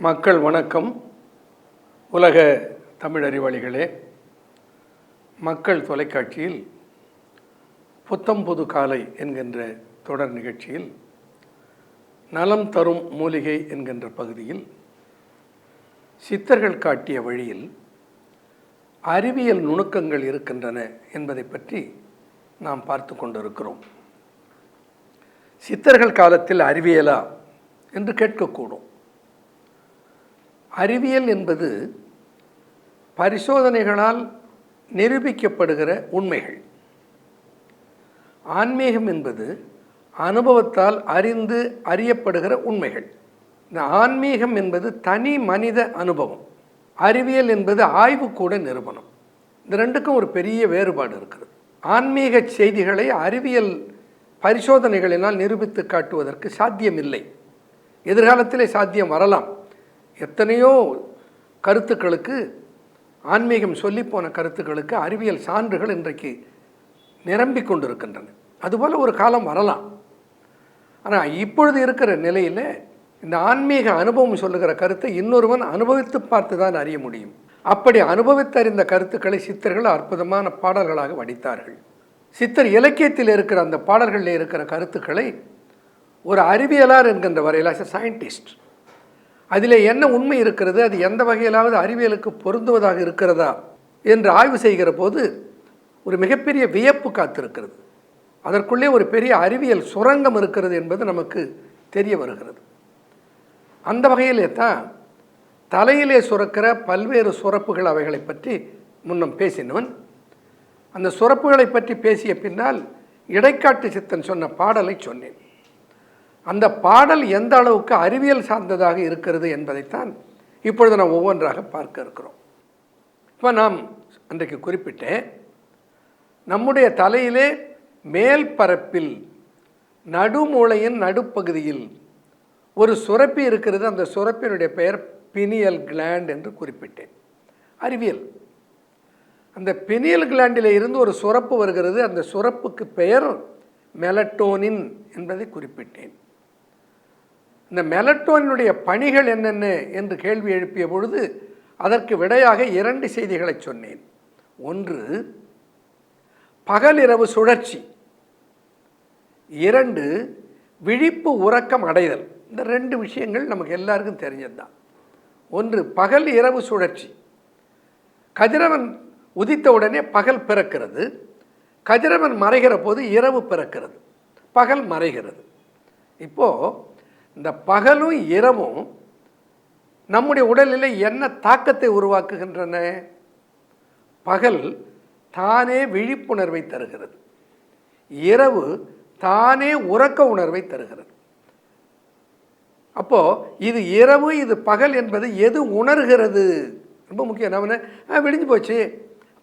மக்கள் வணக்கம். உலக தமிழ் அறிவாளிகளே, மக்கள் தொலைக்காட்சியில் புத்தம் புது காலை என்கின்ற தொடர் நிகழ்ச்சியில் நலம் தரும் மூலிகை என்கின்ற பகுதியில் சித்தர்கள் காட்டிய வழியில் அறிவியல் நுணுக்கங்கள் இருக்கின்றன என்பதை பற்றி நாம் பார்த்து கொண்டிருக்கிறோம். சித்தர்கள் காலத்தில் அறிவியலா என்று கேட்கக்கூடும். அறிவியல் என்பது பரிசோதனைகளால் நிரூபிக்கப்படுகிற உண்மைகள். ஆன்மீகம் என்பது அனுபவத்தால் அறிந்து அறியப்படுகிற உண்மைகள். இந்த ஆன்மீகம் என்பது தனி மனித அனுபவம். அறிவியல் என்பது ஆய்வுக்கூட நிரூபணம். இந்த ரெண்டுக்கும் ஒரு பெரிய வேறுபாடு இருக்கிறது. ஆன்மீக செய்திகளை அறிவியல் பரிசோதனைகளினால் நிரூபித்து காட்டுவதற்கு சாத்தியமில்லை. எதிர்காலத்திலே சாத்தியம் வரலாம். எத்தனையோ கருத்துக்களுக்கு, ஆன்மீகம் சொல்லிப்போன கருத்துக்களுக்கு அறிவியல் சான்றுகள் இன்றைக்கு நிரம்பிக் கொண்டிருக்கின்றன. அதுபோல் ஒரு காலம் வரலாம். ஆனால் இப்பொழுது இருக்கிற நிலையில் இந்த ஆன்மீக அனுபவம் சொல்லுகிற கருத்தை இன்னொருவன் அனுபவித்து பார்த்து தான் அறிய முடியும். அப்படி அனுபவித்தறிந்த கருத்துக்களை சித்தர்கள் அற்புதமான பாடல்களாக வடித்தார்கள். சித்தர் இலக்கியத்தில் இருக்கிற அந்த பாடல்களில் இருக்கிற கருத்துக்களை ஒரு அறிவியலார் என்கின்ற வரையில் சயின்டிஸ்ட் அதில் என்ன உண்மை இருக்கிறது, அது எந்த வகையிலாவது அறிவியலுக்கு பொருந்துவதாக இருக்கிறதா என்று ஆய்வு செய்கிற போது ஒரு மிகப்பெரிய வியப்பு காத்திருக்கிறது. அதற்குள்ளே ஒரு பெரிய அறிவியல் சுரங்கம் இருக்கிறது என்பது நமக்கு தெரிய வருகிறது. அந்த வகையிலே தான் தலையிலே சுரக்கிற பல்வேறு சுரப்புகள் அவைகளை பற்றி முன்னம் பேசினவன். அந்த சுரப்புகளை பற்றி பேசிய பின்னால் இடைக்காட்டு சித்தன் சொன்ன பாடலை சொன்னேன். அந்த பாடல் எந்த அளவுக்கு அறிவியல் சார்ந்ததாக இருக்கிறது என்பதைத்தான் இப்பொழுது நாம் ஒவ்வொன்றாக பார்க்க இருக்கிறோம். இப்போ நாம் அன்றைக்கு குறிப்பிட்டேன், நம்முடைய தலையிலே மேல் பரப்பில் நடுமூளையின் நடுப்பகுதியில் ஒரு சுரப்பி இருக்கிறது. அந்த சுரப்பினுடைய பெயர் பினியல் கிளாண்ட் என்று குறிப்பிட்டேன். அறிவியல். அந்த பினியல் கிளாண்டில் இருந்து ஒரு சுரப்பு வருகிறது. அந்த சுரப்புக்கு பெயர் மெலட்டோனின் என்பதை குறிப்பிட்டேன். இந்த மெலட்டோனினுடைய பணிகள் என்னென்ன என்று கேள்வி எழுப்பிய பொழுது அதற்கு விடையாக 2 செய்திகளை சொன்னேன். ஒன்று, பகலிரவு சுழற்சி. 2, விழிப்பு உறக்கம் அடைதல். இந்த 2 விஷயங்கள் நமக்கு எல்லாருக்கும் தெரிஞ்சது தான். ஒன்று, பகல் இரவு சுழற்சி. கதிரவன் உதித்தவுடனே பகல் பிறக்கிறது. கதிரவன் மறைகிற போது இரவு பிறக்கிறது, பகல் மறைகிறது. இப்போது இந்த பகலும் இரவும் நம்முடைய உடலில் என்ன தாக்கத்தை உருவாக்குகின்றன? பகல் தானே விழிப்புணர்வை தருகிறது, இரவு தானே உறக்க உணர்வை தருகிறது. அப்போது இது இரவு, இது பகல் என்பது எது உணர்கிறது? ரொம்ப முக்கியம். நம்ம விடிஞ்சு போச்சு,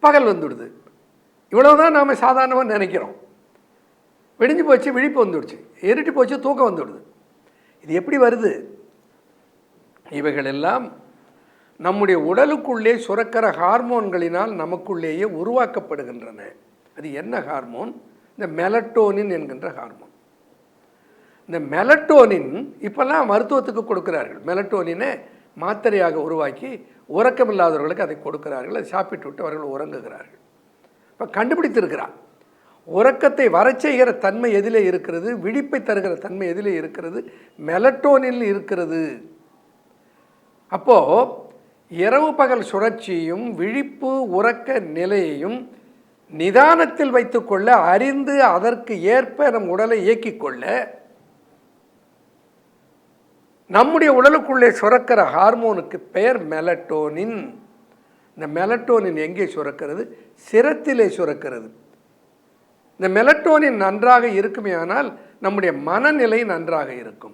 பகல் வந்துடுது, இவ்வளவுதான் நாம் சாதாரணமாக நினைக்கிறோம். விடிஞ்சு போச்சு, விழிப்பு வந்துடுச்சு, இருட்டி போச்சு, தூக்கம் வந்துடுது. இது எப்படி வருது? இவைகளெல்லாம் நம்முடைய உடலுக்குள்ளே சுரக்கிற ஹார்மோன்களினால் நமக்குள்ளேயே உருவாக்கப்படுகின்றன. அது என்ன ஹார்மோன்? இந்த மெலட்டோனின் என்கின்ற ஹார்மோன். இந்த மெலட்டோனின் இப்போல்லாம் மருத்துவத்துக்கு கொடுக்கிறார்கள். மெலட்டோனினை மாத்திரையாக உருவாக்கி உறக்கமில்லாதவர்களுக்கு அதை கொடுக்கிறார்கள். அதை சாப்பிட்டு விட்டு அவர்கள் உறங்குகிறார்கள். இப்போ கண்டுபிடித்திருக்கிறார், உறக்கத்தை வரச் செய்கிற தன்மை எதிலே இருக்கிறது, விழிப்பை தருகிற தன்மை எதிலே இருக்கிறது, மெலட்டோனில் இருக்கிறது. அப்போது இரவு பகல் சுழற்சியும் விழிப்பு உறக்க நிலையையும் நிதானத்தில் வைத்துக்கொள்ள, அறிந்து அதற்கு ஏற்ப நம் உடலை இயக்கிக் கொள்ள நம்முடைய உடலுக்குள்ளே சுரக்கிற ஹார்மோனுக்கு பெயர் மெலட்டோனின். இந்த மெலட்டோனின் எங்கே சுரக்கிறது? சிரத்திலே சுரக்கிறது. இந்த மெலட்டோனின் நன்றாக இருக்குமே ஆனால் நம்முடைய மனநிலை நன்றாக இருக்கும்.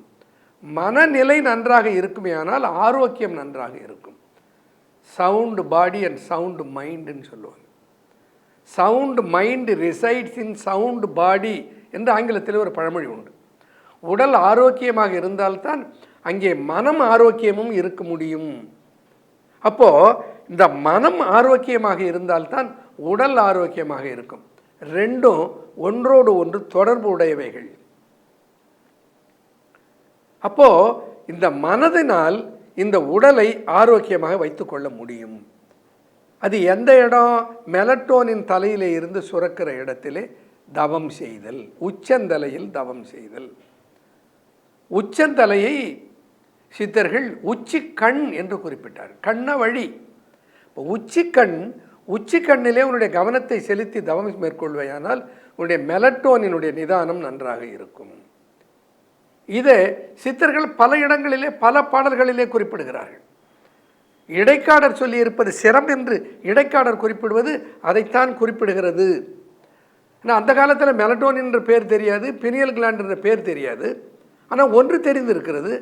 மனநிலை நன்றாக இருக்குமே ஆனால் ஆரோக்கியம் நன்றாக இருக்கும். சவுண்ட் பாடி அண்ட் சவுண்ட் மைண்டுன்னு சொல்லுவாங்க. Sound mind resides in sound பாடி என்று ஆங்கிலத்தில் ஒரு பழமொழி உண்டு. உடல் ஆரோக்கியமாக இருந்தால்தான் அங்கே மனம் ஆரோக்கியமும் இருக்க முடியும். அப்போது இந்த மனம் ஆரோக்கியமாக இருந்தால்தான் உடல் ஆரோக்கியமாக இருக்கும். ரெண்டும் ஒன்றோடு ஒன்று தொடர்பு உடையவைகள். அப்போது இந்த மனதினால் இந்த உடலை ஆரோக்கியமாக வைத்துக்கொள்ள முடியும். அது எந்த இடம்? மெலட்டோனின் தலையிலே இருந்து சுரக்கிற இடத்திலே தவம் செய்தல், உச்சந்தலையில் தவம் செய்தல். உச்சந்தலையை சித்தர்கள் உச்சி கண் என்று குறிப்பிட்டார். கண்ண வழி. இப்போ உச்சிக்கண்ணிலே உன்னுடைய கவனத்தை செலுத்தி தவம் மேற்கொள்வையானால் உன்னுடைய மெலட்டோனினுடைய நிதானம் நன்றாக இருக்கும். இதை சித்தர்கள் பல இடங்களிலே பல பாடல்களிலே குறிப்பிடுகிறார்கள். இடைக்காடர் சொல்லி இருப்பது சிரம் என்று இடைக்காடர் குறிப்பிடுவது அதைத்தான் குறிப்பிடுகிறது. ஆனால் அந்த காலத்தில் மெலட்டோனின் என்ற பேர் தெரியாது, பினியல் கிளாண்ட் என்ற பேர் தெரியாது. ஆனால் ஒன்று தெரிந்திருக்கிறது,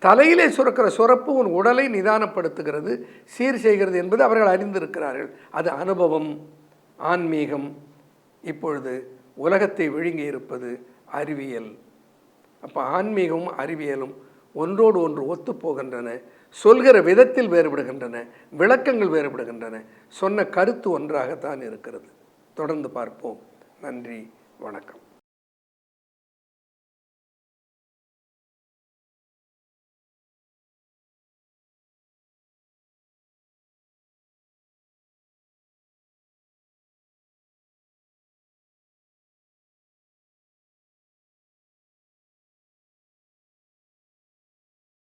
தலையிலே சுரக்கிற சுரப்பு உன் உடலை நிதானப்படுத்துகிறது, சீர் செய்கிறது என்பது அவர்கள் அறிந்திருக்கிறார்கள். அது அனுபவம், ஆன்மீகம். இப்பொழுது உலகத்தை விழுங்கி இருப்பது அறிவியல். அப்போ ஆன்மீகமும் அறிவியலும் ஒன்றோடு ஒன்று ஒத்துப்போகின்றன. சொல்கிற விதத்தில் வேறுபடுகின்றன, விளக்கங்கள் வேறுபடுகின்றன, சொன்ன கருத்து ஒன்றாகத்தான் இருக்கிறது. தொடர்ந்து பார்ப்போம். நன்றி, வணக்கம்.